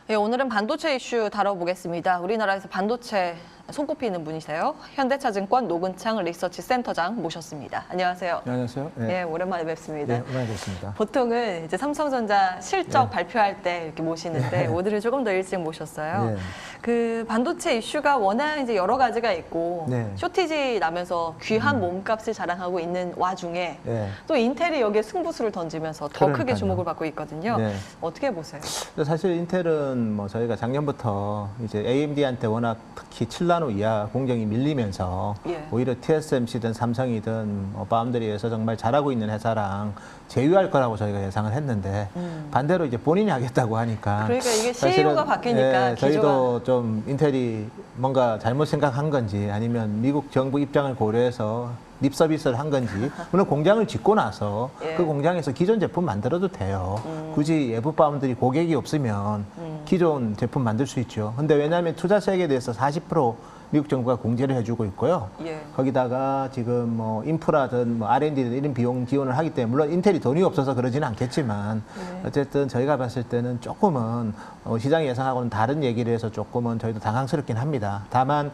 예, 오늘은 반도체 이슈 다뤄보겠습니다. 우리나라에서 반도체 손꼽히는 분이세요. 현대차증권 노근창 리서치 센터장 모셨습니다. 안녕하세요. 네, 안녕하세요. 네, 오랜만에 뵙습니다. 네, 오랜만에 뵙습니다. 보통은 이제 삼성전자 실적 네. 발표할 때 이렇게 모시는데 네. 오늘은 조금 더 일찍 모셨어요. 네. 그 반도체 이슈가 워낙 이제 여러 가지가 있고 네. 쇼티지 나면서 귀한 몸값을 자랑하고 있는 와중에 네. 또 인텔이 여기에 승부수를 던지면서 더 크게 그러니까요. 주목을 받고 있거든요. 네. 어떻게 보세요? 사실 인텔은 뭐 저희가 작년부터 이제 AMD한테 워낙 특히 7나노 이하 공정이 밀리면서 예. 오히려 TSMC든 삼성이든 파운드리에서 정말 잘하고 있는 회사랑 제휴할 거라고 저희가 예상을 했는데 반대로 이제 본인이 하겠다고 하니까 그러니까 이게 사실은, CEO가 바뀌니까 저희도 좀 인텔이 뭔가 잘못 생각한 건지 아니면 미국 정부 입장을 고려해서 립 서비스를 한 건지 물론 공장을 짓고 나서 예. 그 공장에서 기존 제품 만들어도 돼요. 굳이 외부 파운드리 고객이 없으면 기존 제품 만들 수 있죠. 근데 왜냐하면 투자 세액에 대해서 40% 미국 정부가 공제를 해주고 있고요. 예. 거기다가 지금 뭐 인프라든 뭐 R&D든 이런 비용 지원을 하기 때문에 물론 인텔이 돈이 없어서 그러지는 않겠지만 어쨌든 저희가 봤을 때는 조금은 시장이 예상하고는 다른 얘기를 해서 조금은 저희도 당황스럽긴 합니다. 다만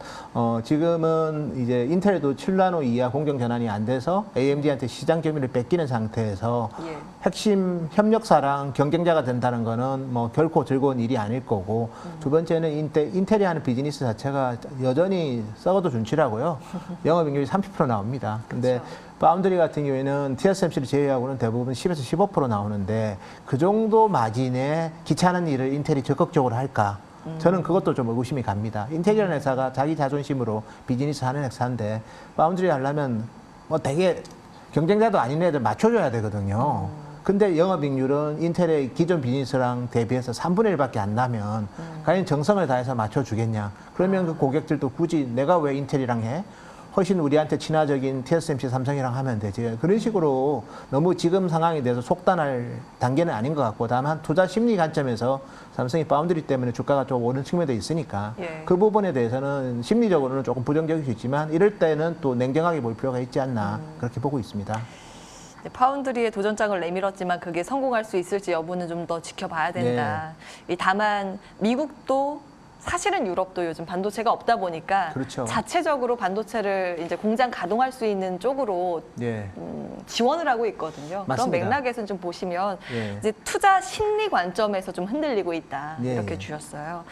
지금은 이제 인텔도 7나노 이하 공정 전환이 안 돼서 AMD한테 시장 점유율을 뺏기는 상태에서 예. 핵심 협력사랑 경쟁자가 된다는 거는 뭐 결코 즐거운 일이 아닐 거고 두 번째는 인텔이 하는 비즈니스 자체가 여전히 썩어도 준치라고요. 영업이익률이 30% 나옵니다. 근데 그렇죠. 파운드리 같은 경우에는 TSMC를 제외하고는 대부분 10에서 15% 나오는데 그 정도 마진에 귀찮은 일을 인텔이 적극적으로 할까? 저는 그것도 좀 의구심이 갑니다. 인텔이라는 회사가 자기 자존심으로 비즈니스 하는 회사인데 파운드리 하려면 뭐 되게 경쟁자도 아닌 애들 맞춰줘야 되거든요. 근데 영업이익률은 인텔의 기존 비즈니스랑 대비해서 3분의 1밖에 안 나면 과연 정성을 다해서 맞춰주겠냐. 그러면 그 고객들도 굳이 내가 왜 인텔이랑 해? 훨씬 우리한테 친화적인 TSMC 삼성이랑 하면 되지. 그런 식으로 너무 지금 상황에 대해서 속단할 단계는 아닌 것 같고 다만 투자 심리 관점에서 삼성이 파운드리 때문에 주가가 좀 오른 측면도 있으니까 예. 그 부분에 대해서는 심리적으로는 조금 부정적일 수 있지만 이럴 때는 또 냉정하게 볼 필요가 있지 않나 그렇게 보고 있습니다. 파운드리의 도전장을 내밀었지만 그게 성공할 수 있을지 여부는 좀 더 지켜봐야 된다. 다만 미국도 사실은 유럽도 요즘 반도체가 없다 보니까 그렇죠. 자체적으로 반도체를 이제 공장 가동할 수 있는 쪽으로 예. 지원을 하고 있거든요. 맞습니다. 그런 맥락에서 좀 보시면 예. 이제 투자 심리 관점에서 좀 흔들리고 있다 예. 이렇게 주셨어요.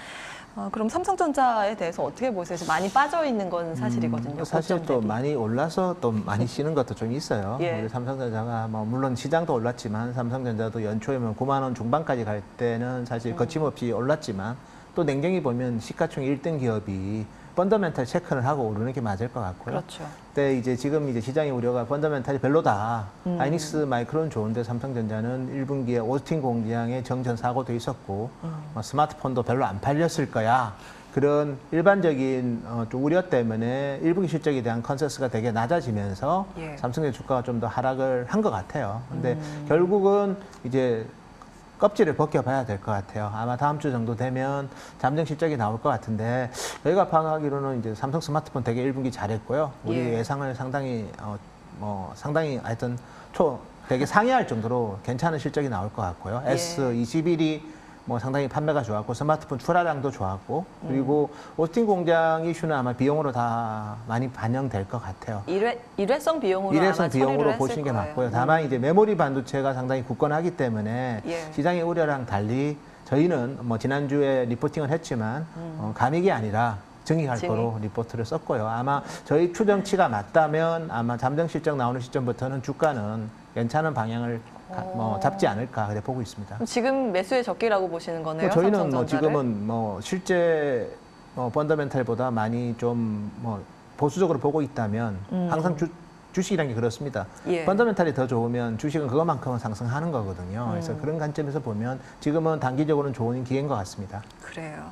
그럼 삼성전자에 대해서 어떻게 보세요? 지금 많이 빠져 있는 건 사실이거든요. 사실 고점 또 대비. 많이 올라서 또 많이 쉬는 것도 좀 있어요. 예. 우리 삼성전자가 뭐 물론 시장도 올랐지만 삼성전자도 연초에면 9만 원 중반까지 갈 때는 사실 거침없이 올랐지만 또 냉정히 보면 시가총 1등 기업이 펀더멘탈 체크를 하고 오르는 게 맞을 것 같고요. 그렇죠. 근데 이제 지금 이제 시장의 우려가 펀더멘탈이 별로다. 하이닉스 마이크론 좋은데 삼성전자는 1분기에 오스틴 공장에 정전 사고도 있었고 뭐 스마트폰도 별로 안 팔렸을 거야. 그런 일반적인 좀 우려 때문에 1분기 실적에 대한 컨센서스가 되게 낮아지면서 예. 삼성의 주가가 좀 더 하락을 한 것 같아요. 근데 결국은 이제 껍질을 벗겨봐야 될 것 같아요. 아마 다음 주 정도 되면 잠정 실적이 나올 것 같은데 저희가 파악하기로는 이제 삼성 스마트폰 되게 1분기 잘했고요. 우리 예. 예상을 상당히 상당히 하여튼 되게 상회할 정도로 괜찮은 실적이 나올 것 같고요. 예. S21이 뭐 상당히 판매가 좋았고 스마트폰 출하량도 좋았고 그리고 오스틴 공장 이슈는 아마 비용으로 다 많이 반영될 것 같아요. 일회성 비용으로 일회성 아마 비용으로 처리를 보시는 게 했을 맞고요. 거예요. 다만 이제 메모리 반도체가 상당히 굳건하기 때문에 예. 시장의 우려랑 달리 저희는 뭐 지난주에 리포팅을 했지만 감익이 아니라 증익할 증익. 거로 리포트를 썼고요. 아마 저희 추정치가 맞다면 아마 잠정 실적 나오는 시점부터는 주가는 괜찮은 방향을 잡지 않을까 그래 보고 있습니다. 그럼 지금 매수의 적기라고 보시는 거네요. 저희는 뭐 삼성전자를? 지금은 실제 펀더멘탈보다 많이 좀 보수적으로 보고 있다면 항상 주식이라는 게 그렇습니다. 예. 펀더멘탈이 더 좋으면 주식은 그것만큼은 상승하는 거거든요. 그래서 그런 관점에서 보면 지금은 단기적으로는 좋은 기회인 것 같습니다. 그래요.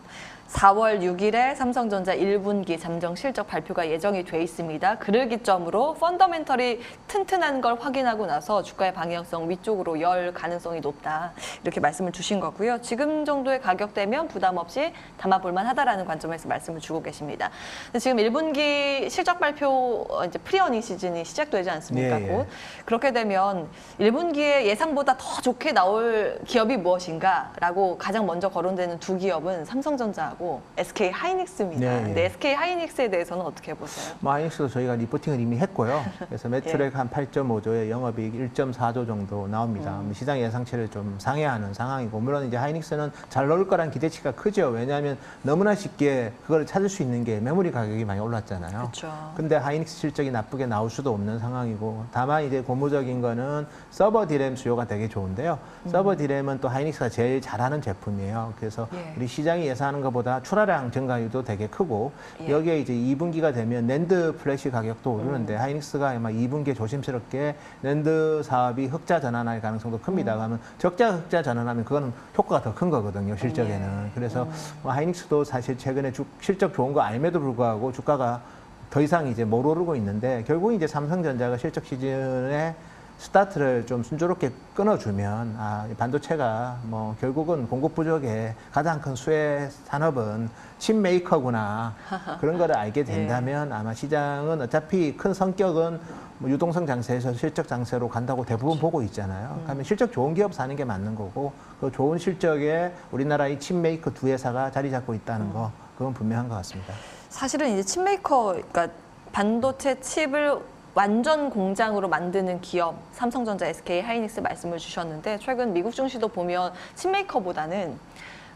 4월 6일에 삼성전자 1분기 잠정 실적 발표가 예정이 돼 있습니다. 그를 기점으로 펀더멘털이 튼튼한 걸 확인하고 나서 주가의 방향성 위쪽으로 열 가능성이 높다. 이렇게 말씀을 주신 거고요. 지금 정도의 가격대면 부담 없이 담아볼 만하다라는 관점에서 말씀을 주고 계십니다. 근데 지금 1분기 실적 발표 이제 프리어닝 시즌이 시작되지 않습니까? 예, 예. 곧. 그렇게 되면 1분기에 예상보다 더 좋게 나올 기업이 무엇인가라고 가장 먼저 거론되는 두 기업은 삼성전자하고 SK 하이닉스입니다. 네, 예. 근데 SK 하이닉스에 대해서는 어떻게 보세요? 하이닉스도 저희가 리포팅을 이미 했고요. 그래서 매출액 한 8.5조에 영업이익 1.4조 정도 나옵니다. 시장 예상치를 좀 상회하는 상황이고, 물론 이제 하이닉스는 잘 나올 거란 기대치가 크죠. 왜냐하면 너무나 쉽게 그걸 찾을 수 있는 게 메모리 가격이 많이 올랐잖아요. 그렇죠. 근데 하이닉스 실적이 나쁘게 나올 수도 없는 상황이고, 다만 이제 고무적인 거는 서버 디램 수요가 되게 좋은데요. 서버 디램은 또 하이닉스가 제일 잘하는 제품이에요. 그래서 예. 우리 시장이 예상하는 것보다 출하량 증가율도 되게 크고, 예. 여기에 이제 2분기가 되면 낸드 플래시 가격도 오르는데 하이닉스가 아마 2분기에 조심스럽게 낸드 사업이 흑자 전환할 가능성도 큽니다. 그러면 적자 흑자 전환하면 그거는 효과가 더 큰 거거든요, 실적에는. 예. 그래서 뭐 하이닉스도 사실 최근에 실적 좋은 거 알매도 불구하고 주가가 더 이상 이제 못 오르고 있는데, 결국 이제 삼성전자가 실적 시즌에 스타트를 좀 순조롭게 끊어주면, 이 반도체가 뭐 결국은 공급 부족의 가장 큰 수혜 산업은 칩 메이커구나, 그런 거를 알게 된다면 아마 시장은 어차피 큰 성격은 뭐 유동성 장세에서 실적 장세로 간다고 대부분 보고 있잖아요. 그러면 실적 좋은 기업 사는 게 맞는 거고, 그 좋은 실적에 우리나라의 칩 메이커 두 회사가 자리 잡고 있다는 거, 그건 분명한 것 같습니다. 사실은 이제 칩메이커, 그러니까 반도체 칩을 완전 공장으로 만드는 기업, 삼성전자, SK 하이닉스 말씀을 주셨는데, 최근 미국 증시도 보면 칩메이커보다는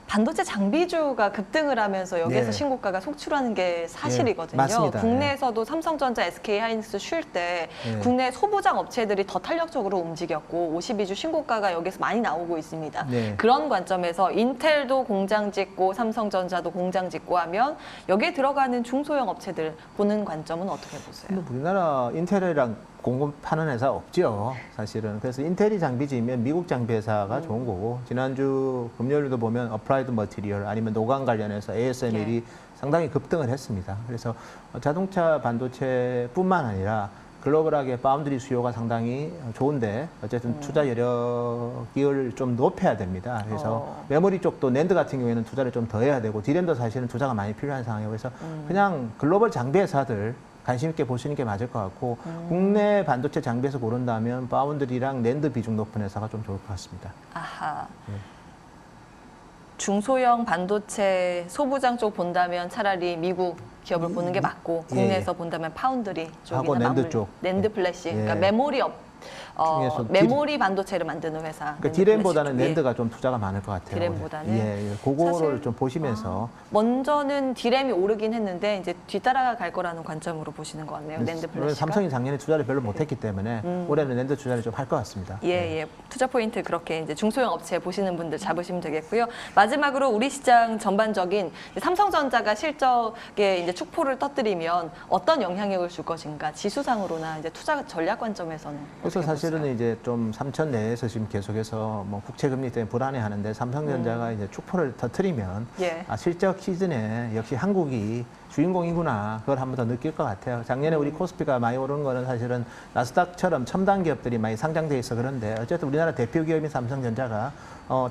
반도체 장비주가 급등을 하면서 여기에서 네. 신고가가 속출하는 게 사실이거든요. 맞습니다. 국내에서도 삼성전자, SK 하이닉스 쉴 때 네. 국내 소부장 업체들이 더 탄력적으로 움직였고 52주 신고가가 여기서 많이 나오고 있습니다. 네. 그런 관점에서 인텔도 공장 짓고 삼성전자도 공장 짓고 하면 여기에 들어가는 중소형 업체들 보는 관점은 어떻게 보세요? 근데 우리나라 인텔이랑 공급하는 회사 없죠, 사실은. 그래서 인텔이 장비지면 미국 장비 회사가 좋은 거고, 지난주 금요일도 보면 어플라이드 머티리얼 아니면 노광 관련해서 ASML이 예. 상당히 급등을 했습니다. 그래서 자동차 반도체뿐만 아니라 글로벌하게 파운드리 수요가 상당히 좋은데, 어쨌든 투자 여력을 좀 높여야 됩니다. 그래서 메모리 쪽도 낸드 같은 경우에는 투자를 좀 더 해야 되고, 디램도 사실은 투자가 많이 필요한 상황이에요. 그래서 그냥 글로벌 장비 회사들 관심 있게 보시는 게 맞을 것 같고, 국내 반도체 장비에서 고른다면 파운드리랑 낸드 비중 높은 회사가 좀 좋을 것 같습니다. 아하. 네. 중소형 반도체 소부장 쪽 본다면 차라리 미국 기업을 보는 게 맞고, 예, 국내에서 본다면 파운드리 쪽이나 하고 낸드 마블, 쪽. 낸드 플래시, 예. 그러니까 메모리 중에서 메모리 반도체를 만드는 회사. 그러니까 낸드 디램보다는 플래시 쪽. 예. 낸드가 좀 투자가 많을 것 같아요. 디램보다는? 예, 그거를 사실- 좀 보시면서. 먼저는 디램이 오르긴 했는데 이제 뒤따라갈 거라는 관점으로 보시는 것 같네요. 낸드 물론 플래시가. 삼성이 작년에 투자를 별로 못했기 때문에 올해는 낸드 투자를 좀 할 것 같습니다. 예. 투자 포인트 그렇게 이제 중소형 업체 보시는 분들 잡으시면 되겠고요. 마지막으로 우리 시장 전반적인 이제 삼성전자가 실적에 이제 축포를 터뜨리면 어떤 영향력을 줄 것인가, 지수상으로나 이제 투자 전략 관점에서는 그래서 어떻게 사실은 보세요? 이제 좀 3천 내에서 지금 계속해서 뭐 국채 금리 때문에 불안해하는데, 삼성전자가 이제 축포를 터뜨리면 예. 실적 시즌에 역시 한국이 주인공이구나, 그걸 한 번 더 느낄 것 같아요. 작년에 우리 코스피가 많이 오른 거는 사실은 나스닥처럼 첨단 기업들이 많이 상장돼 있어 그런데, 어쨌든 우리나라 대표 기업인 삼성전자가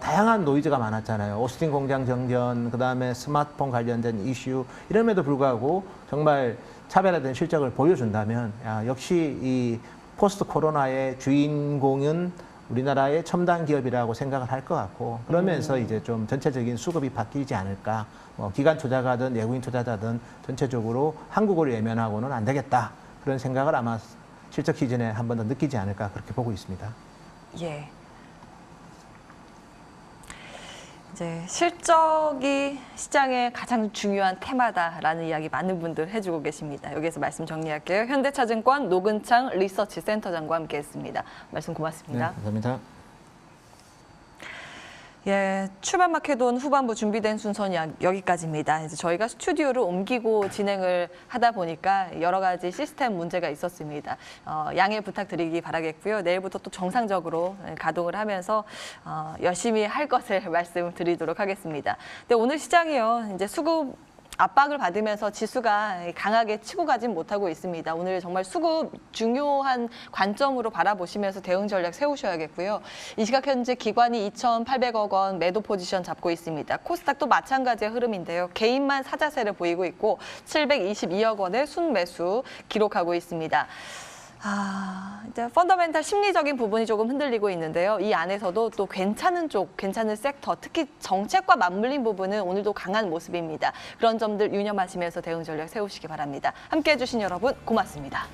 다양한 노이즈가 많았잖아요. 오스틴 공장 정전, 그다음에 스마트폰 관련된 이슈, 이럼에도 불구하고 정말 차별화된 실적을 보여준다면, 역시 이 포스트 코로나의 주인공은 우리나라의 첨단 기업이라고 생각을 할 것 같고, 그러면서 이제 좀 전체적인 수급이 바뀌지 않을까. 기관 투자가든 외국인 투자자든 전체적으로 한국을 외면하고는 안 되겠다, 그런 생각을 아마 실적 시즌에 한 번 더 느끼지 않을까, 그렇게 보고 있습니다. 예. 이제 실적이 시장의 가장 중요한 테마다라는 이야기 많은 분들 해주고 계십니다. 여기서 말씀 정리할게요. 현대차증권 노근창 리서치 센터장과 함께했습니다. 말씀 고맙습니다. 네, 감사합니다. 예, 출발 마케돈 후반부 준비된 순서는 여기까지입니다. 이제 저희가 스튜디오를 옮기고 진행을 하다 보니까 여러 가지 시스템 문제가 있었습니다. 양해 부탁드리기 바라겠고요. 내일부터 또 정상적으로 가동을 하면서 열심히 할 것을 말씀드리도록 하겠습니다. 근데 오늘 시장이요, 이제 수급 압박을 받으면서 지수가 강하게 치고 가진 못하고 있습니다. 오늘 정말 수급 중요한 관점으로 바라보시면서 대응 전략 세우셔야겠고요. 이 시각 현재 기관이 2,800억 원 매도 포지션 잡고 있습니다. 코스닥도 마찬가지의 흐름인데요. 개인만 사자세를 보이고 있고 722억 원의 순매수 기록하고 있습니다. 이제 펀더멘탈 심리적인 부분이 조금 흔들리고 있는데요. 이 안에서도 또 괜찮은 쪽, 괜찮은 섹터, 특히 정책과 맞물린 부분은 오늘도 강한 모습입니다. 그런 점들 유념하시면서 대응 전략 세우시기 바랍니다. 함께해 주신 여러분 고맙습니다.